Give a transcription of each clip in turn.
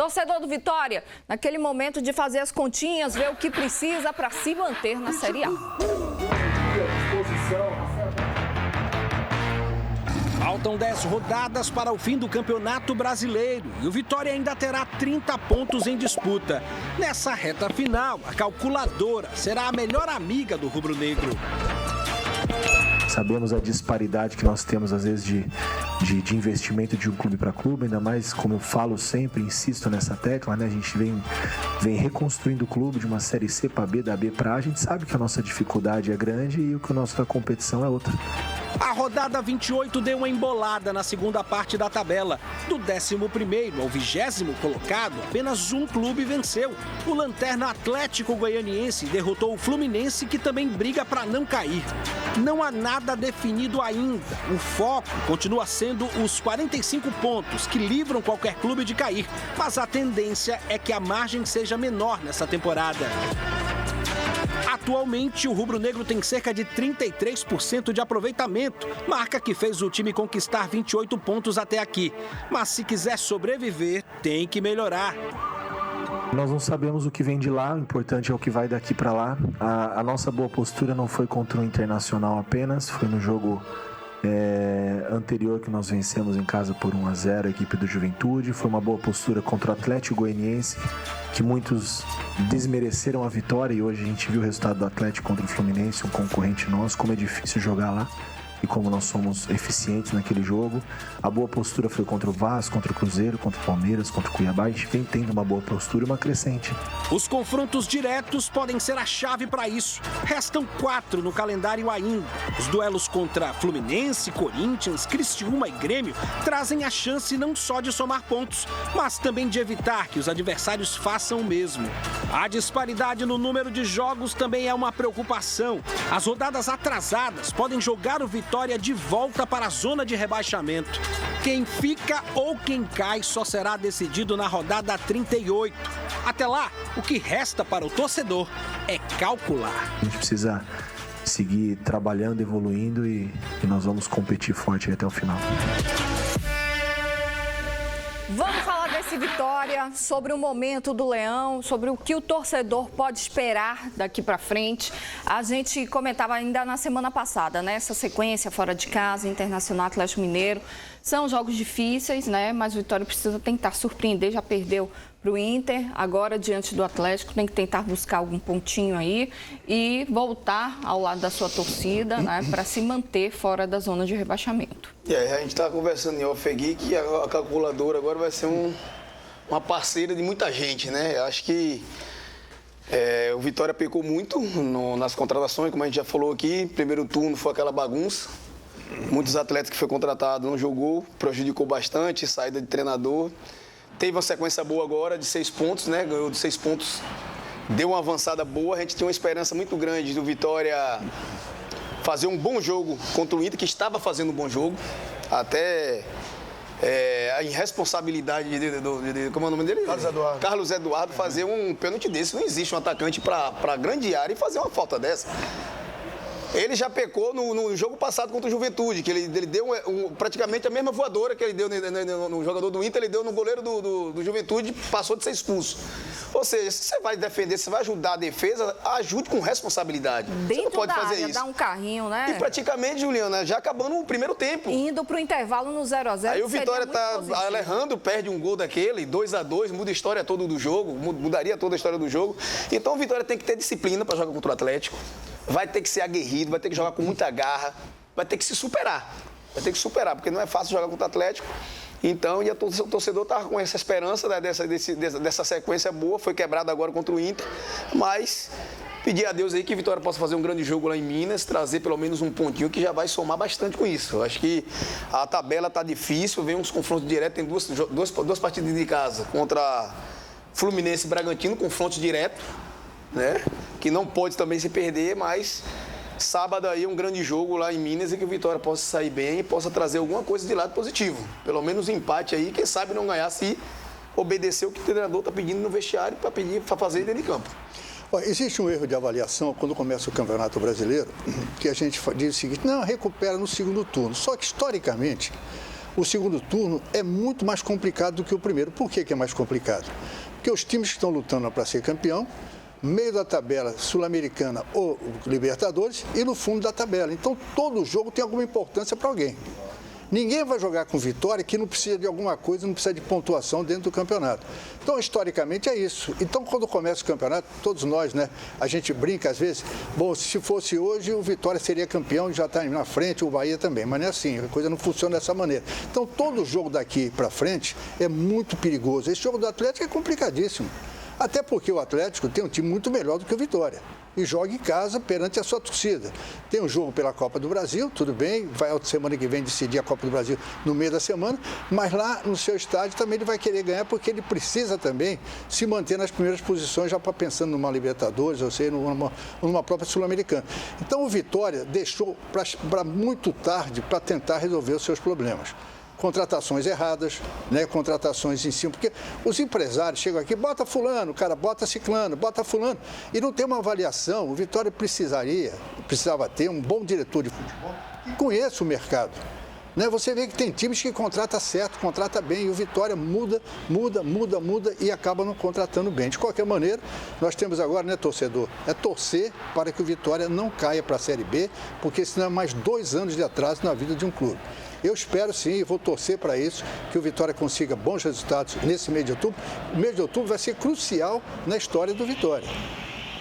Torcedor do Vitória, naquele momento de fazer as continhas, ver o que precisa para se manter na Série A. Faltam 10 rodadas para o fim do Campeonato Brasileiro e o Vitória ainda terá 30 pontos em disputa. Nessa reta final, a calculadora será a melhor amiga do rubro-negro. Sabemos a disparidade que nós temos, às vezes, de investimento de um clube para clube, ainda mais, como eu falo sempre, insisto nessa tecla, né? A gente vem reconstruindo o clube de uma Série C para B, da B para A. A gente sabe que a nossa dificuldade é grande e que a nossa competição é outra. A rodada 28 deu uma embolada na segunda parte da tabela. Do 11º ao 20º colocado, apenas um clube venceu. O Lanterna Atlético Goianiense derrotou o Fluminense, que também briga para não cair. Não há nada definido ainda. O foco continua sendo os 45 pontos, que livram qualquer clube de cair. Mas a tendência é que a margem seja menor nessa temporada. Atualmente, o rubro-negro tem cerca de 33% de aproveitamento, marca que fez o time conquistar 28 pontos até aqui. Mas se quiser sobreviver, tem que melhorar. Nós não sabemos o que vem de lá, o importante é o que vai daqui para lá. A nossa boa postura não foi contra o Internacional apenas, foi no jogo anterior que nós vencemos em casa por 1-0 a equipe do Juventude. Foi uma boa postura contra o Atlético Goianiense, que muitos desmereceram a vitória, e hoje a gente viu o resultado do Atlético contra o Fluminense, um concorrente nosso, como é difícil jogar lá e como nós somos eficientes naquele jogo. A boa postura foi contra o Vasco, contra o Cruzeiro, contra o Palmeiras, contra o Cuiabá. A gente vem tendo uma boa postura e uma crescente. Os confrontos diretos podem ser a chave para isso. Restam 4 no calendário ainda. Os duelos contra Fluminense, Corinthians, Criciúma e Grêmio trazem a chance não só de somar pontos, mas também de evitar que os adversários façam o mesmo. A disparidade no número de jogos também é uma preocupação. As rodadas atrasadas podem jogar o Vitória de volta para a zona de rebaixamento. Quem fica ou quem cai só será decidido na rodada 38. Até lá, o que resta para o torcedor é calcular. A gente precisa seguir trabalhando, evoluindo e nós vamos competir forte até o final. Vamos falar desse Vitória, sobre o momento do Leão, sobre o que o torcedor pode esperar daqui para frente. A gente comentava ainda na semana passada, né? Essa sequência fora de casa, Internacional, Atlético Mineiro. São jogos difíceis, né? Mas o Vitória precisa tentar surpreender, já perdeu para o Inter, agora diante do Atlético, tem que tentar buscar algum pontinho aí e voltar ao lado da sua torcida, né, para se manter fora da zona de rebaixamento. A gente estava conversando em off aqui que a calculadora agora vai ser uma parceira de muita gente, né? Eu acho que o Vitória pecou muito nas contratações, como a gente já falou aqui. Primeiro turno foi aquela bagunça. Muitos atletas que foi contratado não jogou, prejudicou bastante, saída de treinador. Teve uma sequência boa agora de 6 pontos, né? Ganhou de 6 pontos, deu uma avançada boa. A gente tem uma esperança muito grande do Vitória fazer um bom jogo contra o Inter, que estava fazendo um bom jogo. Até a irresponsabilidade como é o nome dele? Carlos Eduardo fazer um pênalti desse. Não existe um atacante para grande área e fazer uma falta dessa. Ele já pecou no jogo passado contra o Juventude, que ele deu praticamente a mesma voadora que ele deu no jogador do Inter, ele deu no goleiro do Juventude, passou de ser expulso. Ou seja, se você vai defender, se você vai ajudar a defesa, ajude com responsabilidade. Dentro você não pode da fazer área, isso. Dar um carrinho, né? E praticamente, Juliana, já acabando o primeiro tempo. Indo para o intervalo no 0-0. Aí o Vitória está errando, perde um gol daquele, 2-2, muda a história toda do jogo, mudaria toda a história do jogo. Então o Vitória tem que ter disciplina para jogar contra o Atlético. Vai ter que ser aguerrido, vai ter que jogar com muita garra, vai ter que se superar. Vai ter que superar, porque não é fácil jogar contra o Atlético. Então, o torcedor estava com essa esperança, né, dessa sequência boa, foi quebrado agora contra o Inter. Mas pedir a Deus aí que a Vitória possa fazer um grande jogo lá em Minas, trazer pelo menos um pontinho que já vai somar bastante com isso. Eu acho que a tabela está difícil, vem uns confrontos diretos, tem duas partidas de casa contra Fluminense e Bragantino, confrontos diretos, né? Que não pode também se perder, mas sábado aí é um grande jogo lá em Minas e que o Vitória possa sair bem e possa trazer alguma coisa de lado positivo. Pelo menos um empate aí, quem sabe não ganhar se obedecer o que o treinador está pedindo no vestiário para fazer dentro de campo. Existe um erro de avaliação quando começa o Campeonato Brasileiro, que a gente diz o seguinte: não, recupera no segundo turno. Só que, historicamente, o segundo turno é muito mais complicado do que o primeiro. Por que é mais complicado? Porque os times que estão lutando para ser campeão, meio da tabela sul-americana ou Libertadores e no fundo da tabela. Então, todo jogo tem alguma importância para alguém. Ninguém vai jogar com vitória que não precisa de alguma coisa, não precisa de pontuação dentro do campeonato. Então, historicamente, é isso. Então, quando começa o campeonato, todos nós, né, a gente brinca às vezes, bom, se fosse hoje, o Vitória seria campeão e já está na frente, o Bahia também. Mas não é assim, a coisa não funciona dessa maneira. Então, todo jogo daqui para frente é muito perigoso. Esse jogo do Atlético é complicadíssimo. Até porque o Atlético tem um time muito melhor do que o Vitória. E joga em casa perante a sua torcida. Tem um jogo pela Copa do Brasil, tudo bem, vai a semana que vem decidir a Copa do Brasil no meio da semana, mas lá no seu estádio também ele vai querer ganhar, porque ele precisa também se manter nas primeiras posições, já para pensando numa Libertadores, ou seja, numa própria Sul-Americana. Então o Vitória deixou para muito tarde para tentar resolver os seus problemas. Contratações erradas, né? Contratações em cima, porque os empresários chegam aqui, bota fulano, cara, bota ciclano, bota fulano, e não tem uma avaliação. O Vitória precisava ter um bom diretor de futebol que conheça o mercado. Né? Você vê que tem times que contratam certo, contrata bem, e o Vitória muda e acaba não contratando bem. De qualquer maneira, nós temos agora, né, torcedor, é torcer para que o Vitória não caia para a Série B, porque senão é mais 2 anos de atraso na vida de um clube. Eu espero sim, e vou torcer para isso, que o Vitória consiga bons resultados nesse mês de outubro. O mês de outubro vai ser crucial na história do Vitória,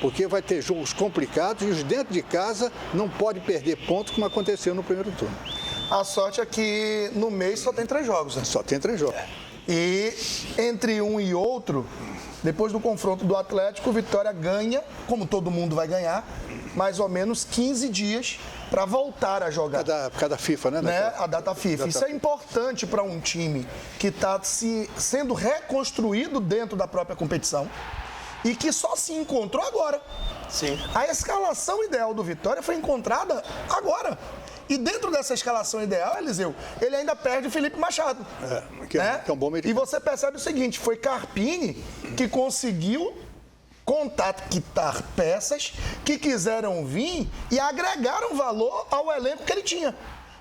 porque vai ter jogos complicados e os dentro de casa não pode perder ponto como aconteceu no primeiro turno. A sorte é que no mês só tem 3 jogos. Né? Só tem 3 jogos. E entre um e outro, depois do confronto do Atlético, o Vitória ganha, como todo mundo vai ganhar, mais ou menos 15 dias para voltar a jogar. Cada FIFA, né? A data FIFA. Isso é importante para um time que está sendo reconstruído dentro da própria competição e que só se encontrou agora. Sim. A escalação ideal do Vitória foi encontrada agora. E dentro dessa escalação ideal, Eliseu, ele ainda perde o Felipe Machado. Que é um bom meio de campo. E você percebe o seguinte, foi Carpini que conseguiu contactar peças que quiseram vir e agregaram valor ao elenco que ele tinha.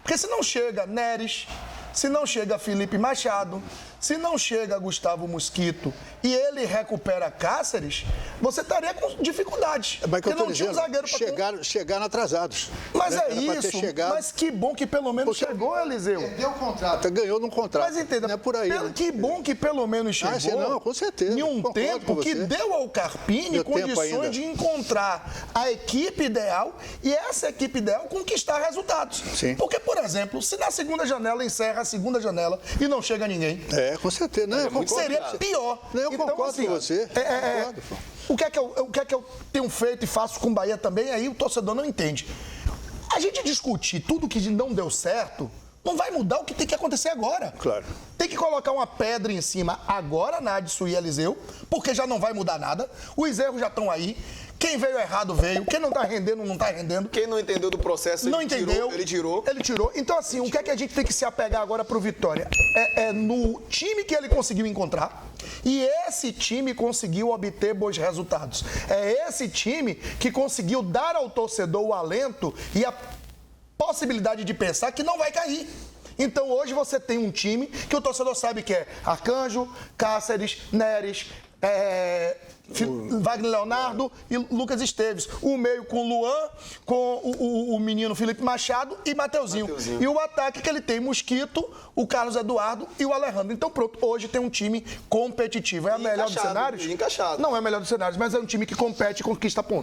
Porque se não chega Neres, se não chega Felipe Machado, se não chega Gustavo Mosquito e ele recupera Cáceres, você estaria com dificuldades. Mas que eu não tô tinha um dizendo, zagueiro chegaram atrasados. Mas né? é isso, mas que bom que pelo menos chegou, Eliseu. Perdeu o contrato, ganhou num contrato. Mas entenda, não é por aí, né? que bom que pelo menos chegou. Não, com certeza. Em um tempo que deu ao Carpini condições de encontrar a equipe ideal e essa equipe ideal conquistar resultados. Sim. Porque, por exemplo, se na segunda janela encerra a segunda janela e não chega ninguém, com certeza. Não, seria pior. Eu concordo assim, com você. O que é que eu tenho feito e faço com o Bahia também, aí o torcedor não entende. A gente discutir tudo que não deu certo não vai mudar o que tem que acontecer agora. Claro. Tem que colocar uma pedra em cima agora, Nadson e Eliseu, porque já não vai mudar nada. Os erros já estão aí. Quem veio errado veio. Quem não tá rendendo, não tá rendendo. Quem não entendeu do processo, ele tirou. Ele tirou. Então, assim, o que é que a gente tem que se apegar agora pro Vitória? É no time que ele conseguiu encontrar. E esse time conseguiu obter bons resultados. É esse time que conseguiu dar ao torcedor o alento e a possibilidade de pensar que não vai cair. Então, hoje você tem um time que o torcedor sabe que é Arcanjo, Cáceres, Neres, Wagner Leonardo e Lucas Esteves. O meio com Luan, com o menino Felipe Machado e Mateuzinho. E o ataque que ele tem Mosquito, o Carlos Eduardo e o Alejandro. Então pronto, hoje tem um time competitivo. É a melhor dos cenários? Encaixado. Não é a melhor dos cenários, mas é um time que compete e conquista pontos.